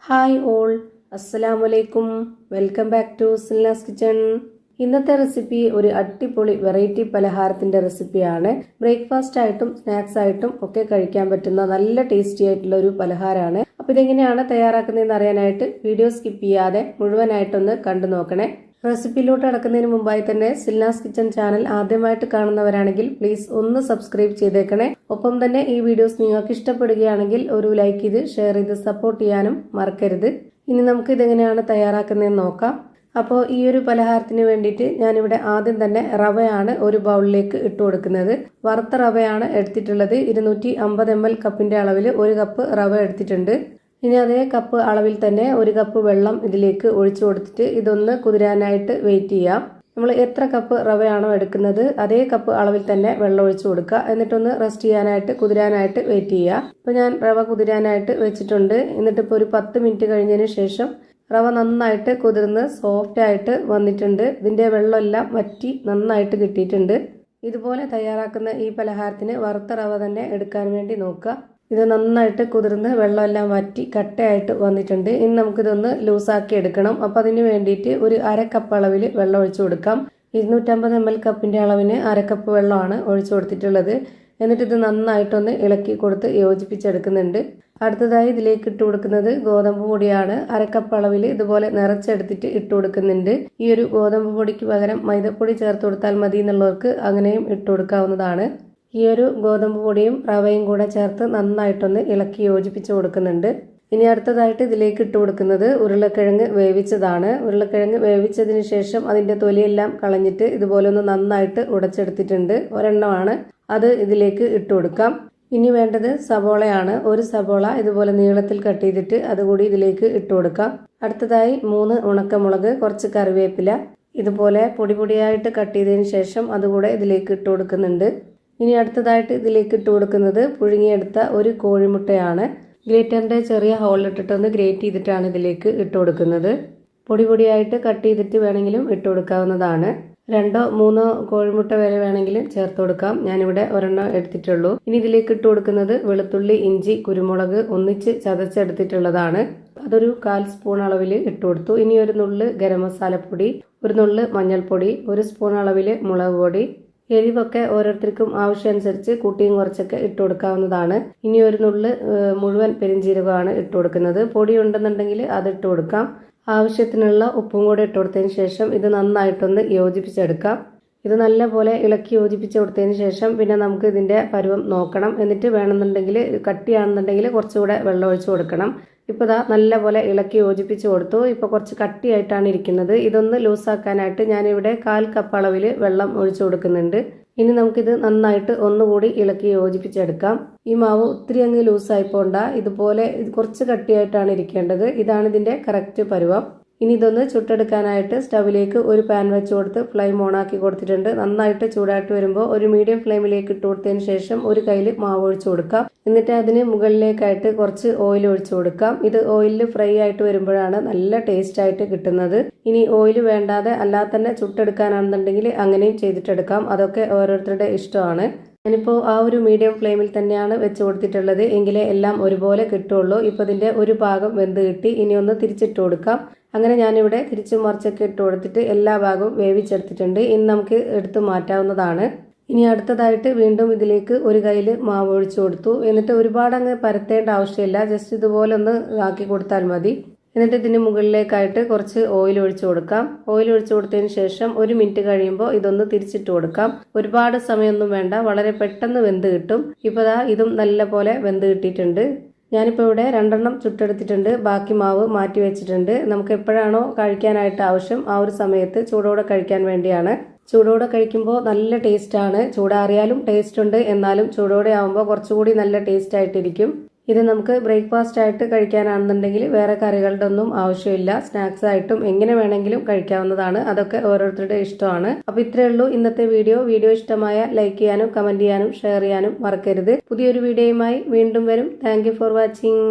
Hi all, അസ്സലാമലൈക്കും. Welcome back to Silnas kitchen. ഇന്നത്തെ recipe ഒരു അടിപൊളി വെറൈറ്റി പലഹാരത്തിന്റെ റെസിപ്പിയാണ്. ബ്രേക്ക്ഫാസ്റ്റ് ആയിട്ടും സ്നാക്സ് ആയിട്ടും ഒക്കെ കഴിക്കാൻ പറ്റുന്ന നല്ല ടേസ്റ്റി ആയിട്ടുള്ള ഒരു പലഹാരമാണ്. അപ്പൊ ഇതെങ്ങനെയാണ് തയ്യാറാക്കുന്നതെന്ന് അറിയാനായിട്ട് വീഡിയോ സ്കിപ്പ് ചെയ്യാതെ മുഴുവനായിട്ടൊന്ന് കണ്ടു നോക്കണേ. റെസിപ്പിയിലോട്ട് കടക്കുന്നതിന് മുമ്പായി തന്നെ സിൽനാസ് കിച്ചൺ ചാനൽ ആദ്യമായിട്ട് കാണുന്നവരാണെങ്കിൽ പ്ലീസ് ഒന്ന് സബ്സ്ക്രൈബ് ചെയ്തേക്കണേ. ഒപ്പം തന്നെ ഈ വീഡിയോസ് നിങ്ങൾക്ക് ഇഷ്ടപ്പെടുകയാണെങ്കിൽ ഒരു ലൈക്ക് ചെയ്ത് ഷെയർ ചെയ്ത് സപ്പോർട്ട് ചെയ്യാനും മറക്കരുത്. ഇനി നമുക്ക് ഇതെങ്ങനെയാണ് തയ്യാറാക്കുന്നതെന്ന് നോക്കാം. അപ്പോൾ ഈ ഒരു പലഹാരത്തിന് വേണ്ടിയിട്ട് ഞാനിവിടെ ആദ്യം തന്നെ റവയാണ് ഒരു ബൗളിലേക്ക് ഇട്ട് കൊടുക്കുന്നത്. വറുത്ത റവയാണ് എടുത്തിട്ടുള്ളത്. 250 ml കപ്പിന്റെ അളവിൽ 1 കപ്പ് റവ എടുത്തിട്ടുണ്ട്. ഇനി അതേ കപ്പ് അളവിൽ തന്നെ 1 കപ്പ് വെള്ളം ഇതിലേക്ക് ഒഴിച്ചു കൊടുത്തിട്ട് ഇതൊന്ന് കുതിരാനായിട്ട് വെയിറ്റ് ചെയ്യാം. നമ്മൾ എത്ര കപ്പ് റവയാണോ എടുക്കുന്നത് അതേ കപ്പ് അളവിൽ തന്നെ വെള്ളം ഒഴിച്ചു കൊടുക്കുക. എന്നിട്ടൊന്ന് റെസ്റ്റ് ചെയ്യാനായിട്ട് കുതിരാനായിട്ട് വെയിറ്റ് ചെയ്യുക. ഇപ്പോൾ ഞാൻ റവ കുതിരാനായിട്ട് വെച്ചിട്ടുണ്ട്. എന്നിട്ടിപ്പോൾ ഒരു 10 മിനിറ്റ് കഴിഞ്ഞതിന് ശേഷം റവ നന്നായിട്ട് കുതിർന്ന് സോഫ്റ്റ് ആയിട്ട് വന്നിട്ടുണ്ട്. ഇതിൻ്റെ വെള്ളമെല്ലാം വറ്റി നന്നായിട്ട് കിട്ടിയിട്ടുണ്ട്. ഇതുപോലെ തയ്യാറാക്കുന്ന ഈ പലഹാരത്തിന് വറുത്ത റവ തന്നെ എടുക്കാൻ വേണ്ടി നോക്കുക. ഇത് നന്നായിട്ട് കുതിർന്ന് വെള്ളമെല്ലാം വറ്റി കട്ടയായിട്ട് വന്നിട്ടുണ്ട്. ഇനി നമുക്കിതൊന്ന് ലൂസാക്കി എടുക്കണം. അപ്പം അതിന് വേണ്ടിയിട്ട് ഒരു 1/2 കപ്പ് അളവിൽ വെള്ളം ഒഴിച്ചു കൊടുക്കാം. 250 ml കപ്പിൻ്റെ അളവിന് 1/2 കപ്പ് വെള്ളമാണ് ഒഴിച്ചു കൊടുത്തിട്ടുള്ളത്. എന്നിട്ട് ഇത് നന്നായിട്ടൊന്ന് ഇളക്കി കൊടുത്ത് യോജിപ്പിച്ചെടുക്കുന്നുണ്ട്. അടുത്തതായി ഇതിലേക്ക് ഇട്ട് കൊടുക്കുന്നത് ഗോതമ്പ് പൊടിയാണ്. 1/2 കപ്പ് അളവിൽ ഇതുപോലെ നിറച്ചെടുത്തിട്ട് ഇട്ട് കൊടുക്കുന്നുണ്ട്. ഈ ഒരു ഗോതമ്പ് പൊടിക്ക് പകരം മൈദപ്പൊടി ചേർത്ത് കൊടുത്താൽ മതി എന്നുള്ളവർക്ക് അങ്ങനെയും ഇട്ട് കൊടുക്കാവുന്നതാണ്. ഈ ഒരു ഗോതമ്പ് പൊടിയും റവയും കൂടെ ചേർത്ത് നന്നായിട്ടൊന്ന് ഇളക്കി യോജിപ്പിച്ച് കൊടുക്കുന്നുണ്ട്. ഇനി അടുത്തതായിട്ട് ഇതിലേക്ക് ഇട്ട് കൊടുക്കുന്നത് ഉരുളക്കിഴങ്ങ് വേവിച്ചതാണ്. ഉരുളക്കിഴങ്ങ് വേവിച്ചതിന് ശേഷം അതിൻ്റെ തൊലിയെല്ലാം കളഞ്ഞിട്ട് ഇതുപോലെ ഒന്ന് നന്നായിട്ട് ഉടച്ചെടുത്തിട്ടുണ്ട്. ഒരെണ്ണമാണ്, അത് ഇതിലേക്ക് ഇട്ട് കൊടുക്കാം. ഇനി വേണ്ടത് സബോളയാണ്. 1 സബോള ഇതുപോലെ നീളത്തിൽ കട്ട് ചെയ്തിട്ട് അതുകൂടി ഇതിലേക്ക് ഇട്ട് കൊടുക്കാം. അടുത്തതായി 3 ഉണക്കമുളക്, കുറച്ച് കറിവേപ്പില ഇതുപോലെ പൊടി പൊടിയായിട്ട് കട്ട് ചെയ്തതിന് ശേഷം അതുകൂടെ ഇതിലേക്ക് ഇട്ട് കൊടുക്കുന്നുണ്ട്. ഇനി അടുത്തതായിട്ട് ഇതിലേക്ക് ഇട്ട് കൊടുക്കുന്നത് പുഴുങ്ങിയെടുത്ത 1 കോഴിമുട്ടയാണ്. ഗ്രേറ്ററിൻ്റെ ചെറിയ ഹോളിലിട്ടിട്ടൊന്ന് ഗ്രേറ്റ് ചെയ്തിട്ടാണ് ഇതിലേക്ക് ഇട്ട് കൊടുക്കുന്നത്. പൊടി പൊടിയായിട്ട് കട്ട് ചെയ്തിട്ട് വേണമെങ്കിലും ഇട്ട് കൊടുക്കാവുന്നതാണ്. 2 3 കോഴിമുട്ട വരെ വേണമെങ്കിലും ചേർത്ത് കൊടുക്കാം. ഞാനിവിടെ ഒരെണ്ണം എടുത്തിട്ടുള്ളൂ. ഇനി ഇതിലേക്ക് ഇട്ട് കൊടുക്കുന്നത് വെളുത്തുള്ളി, ഇഞ്ചി, കുരുമുളക് ഒന്നിച്ച് ചതച്ചെടുത്തിട്ടുള്ളതാണ്. അതൊരു 1/4 സ്പൂൺ അളവിൽ ഇട്ട് കൊടുത്തു. ഇനി ഒരു നുള്ള് ഗരം മസാലപ്പൊടി, 1 നുള്ള് മഞ്ഞൾപ്പൊടി, 1 സ്പൂൺ അളവിൽ മുളക് പൊടി. എരിവൊക്കെ ഓരോരുത്തർക്കും ആവശ്യമനുസരിച്ച് കൂട്ടിയും കുറച്ചൊക്കെ ഇട്ട് കൊടുക്കാവുന്നതാണ്. ഇനി 1 നുള്ള് മുഴുവൻ പെരിഞ്ജീരകമാണ് ഇട്ട് കൊടുക്കുന്നത്. പൊടി ഉണ്ടെന്നുണ്ടെങ്കിൽ അത് ഇട്ട് കൊടുക്കാം. ആവശ്യത്തിനുള്ള ഉപ്പും കൂടെ ഇട്ട് കൊടുത്തതിന് ശേഷം ഇത് നന്നായിട്ടൊന്ന് യോജിപ്പിച്ചെടുക്കാം. ഇത് നല്ലപോലെ ഇളക്കി യോജിപ്പിച്ച് കൊടുത്തതിന് ശേഷം പിന്നെ നമുക്ക് ഇതിൻ്റെ പരുവം നോക്കണം. എന്നിട്ട് വേണമെന്നുണ്ടെങ്കിൽ കട്ടിയാണെന്നുണ്ടെങ്കിൽ കുറച്ചുകൂടെ വെള്ളം ഒഴിച്ച് കൊടുക്കണം. ഇപ്പോൾ ദാ നല്ലപോലെ ഇളക്കി യോജിപ്പിച്ച് കൊടുത്തു. ഇപ്പോൾ കുറച്ച് കട്ടിയായിട്ടാണ് ഇരിക്കുന്നത്. ഇതൊന്ന് ലൂസാക്കാനായിട്ട് ഞാനിവിടെ 1/4 കപ്പ് അളവിൽ വെള്ളം ഒഴിച്ചു കൊടുക്കുന്നുണ്ട്. ഇനി നമുക്കിത് നന്നായിട്ട് ഒന്നുകൂടി ഇളക്കി യോജിപ്പിച്ചെടുക്കാം. ഈ മാവ് ഒത്തിരി അങ്ങ് ലൂസായി പോണ്ട, ഇതുപോലെ കുറച്ച് കട്ടിയായിട്ടാണ് ഇരിക്കേണ്ടത്. ഇതാണ് ഇതിൻ്റെ കറക്റ്റ് പരുവം. ഇനി ഇതൊന്ന് ചുട്ടെടുക്കാനായിട്ട് സ്റ്റവിലേക്ക് ഒരു പാൻ വെച്ച് കൊടുത്ത് ഫ്ലെയിം ഓണാക്കി കൊടുത്തിട്ടുണ്ട്. നന്നായിട്ട് ചൂടായിട്ട് വരുമ്പോൾ ഒരു മീഡിയം ഫ്ലെയിമിലേക്ക് ഇട്ട് കൊടുത്തതിന് ശേഷം ഒരു കയ്യിൽ മാവ് ഒഴിച്ചു കൊടുക്കാം. എന്നിട്ട് അതിന് മുകളിലേക്കായിട്ട് കുറച്ച് ഓയിൽ ഒഴിച്ചു കൊടുക്കാം. ഇത് ഓയിലിൽ ഫ്രൈ ആയിട്ട് വരുമ്പോഴാണ് നല്ല ടേസ്റ്റ് ആയിട്ട് കിട്ടുന്നത്. ഇനി ഓയിൽ വേണ്ടാതെ അല്ലാതെ തന്നെ ചുട്ടെടുക്കാനാണെന്നുണ്ടെങ്കിൽ അങ്ങനെയും ചെയ്തിട്ടെടുക്കാം. അതൊക്കെ ഓരോരുത്തരുടെ ഇഷ്ടമാണ്. ഞാനിപ്പോൾ ആ ഒരു മീഡിയം ഫ്ലെയിമിൽ തന്നെയാണ് വെച്ച് കൊടുത്തിട്ടുള്ളത്. എങ്കിലേ എല്ലാം ഒരുപോലെ കിട്ടുള്ളൂ. ഇപ്പോൾ ഇതിൻ്റെ ഒരു ഭാഗം വെന്ത് കിട്ടി. ഇനി ഒന്ന് തിരിച്ചിട്ട് കൊടുക്കാം. അങ്ങനെ ഞാനിവിടെ തിരിച്ചും മറിച്ചൊക്കെ ഇട്ട് കൊടുത്തിട്ട് എല്ലാ ഭാഗവും വേവിച്ചെടുത്തിട്ടുണ്ട്. ഇനി നമുക്ക് എടുത്ത് മാറ്റാവുന്നതാണ്. ഇനി അടുത്തതായിട്ട് വീണ്ടും ഇതിലേക്ക് ഒരു കയ്യിൽ മാവ് ഒഴിച്ചു കൊടുത്തു. എന്നിട്ട് ഒരുപാട് അങ്ങ് പരത്തേണ്ട ആവശ്യമില്ല. ജസ്റ്റ് ഇതുപോലെ ഒന്ന് ആക്കി കൊടുത്താൽ മതി. എന്നിട്ട് ഇതിന് മുകളിലേക്കായിട്ട് കുറച്ച് ഓയിൽ ഒഴിച്ചു കൊടുക്കാം. ഓയിൽ ഒഴിച്ചു കൊടുത്തതിന് ശേഷം 1 മിനിറ്റ് കഴിയുമ്പോൾ ഇതൊന്ന് തിരിച്ചിട്ട് കൊടുക്കാം. ഒരുപാട് സമയമൊന്നും വേണ്ട, വളരെ പെട്ടെന്ന് വെന്ത് കിട്ടും. ഇപ്പോൾ ദാ ഇതും നല്ല പോലെ വെന്ത് കിട്ടിയിട്ടുണ്ട്. ഞാനിപ്പോൾ ഇവിടെ 2 എണ്ണം ചുട്ടെടുത്തിട്ടുണ്ട്. ബാക്കി മാവ് മാറ്റി വെച്ചിട്ടുണ്ട്. നമുക്ക് എപ്പോഴാണോ കഴിക്കാനായിട്ട് ആവശ്യം ആ ഒരു സമയത്ത് ചൂടോടെ കഴിക്കാൻ വേണ്ടിയാണ്. ചൂടോടെ കഴിക്കുമ്പോൾ നല്ല ടേസ്റ്റാണ്. ചൂടാറിയാലും ടേസ്റ്റ് ഉണ്ട്, എന്നാലും ചൂടോടെ ആകുമ്പോൾ കുറച്ചുകൂടി നല്ല ടേസ്റ്റ് ആയിട്ടിരിക്കും. ഇത് നമുക്ക് ബ്രേക്ക്ഫാസ്റ്റ് ആയിട്ട് കഴിക്കാനാണെന്നുണ്ടെങ്കിൽ വേറെ കറികളുടെ ഒന്നും ആവശ്യമില്ല. സ്നാക്സ് ആയിട്ടും എങ്ങനെ വേണമെങ്കിലും കഴിക്കാവുന്നതാണ്. അതൊക്കെ ഓരോരുത്തരുടെ ഇഷ്ടമാണ്. അപ്പോൾ ഇത്രയേ ഉള്ളൂ ഇന്നത്തെ വീഡിയോ. വീഡിയോ ഇഷ്ടമായ ലൈക്ക് ചെയ്യാനും കമന്റ് ചെയ്യാനും ഷെയർ ചെയ്യാനും മറക്കരുത്. പുതിയൊരു വീഡിയോയുമായി വീണ്ടും വരും. Thank you for watching.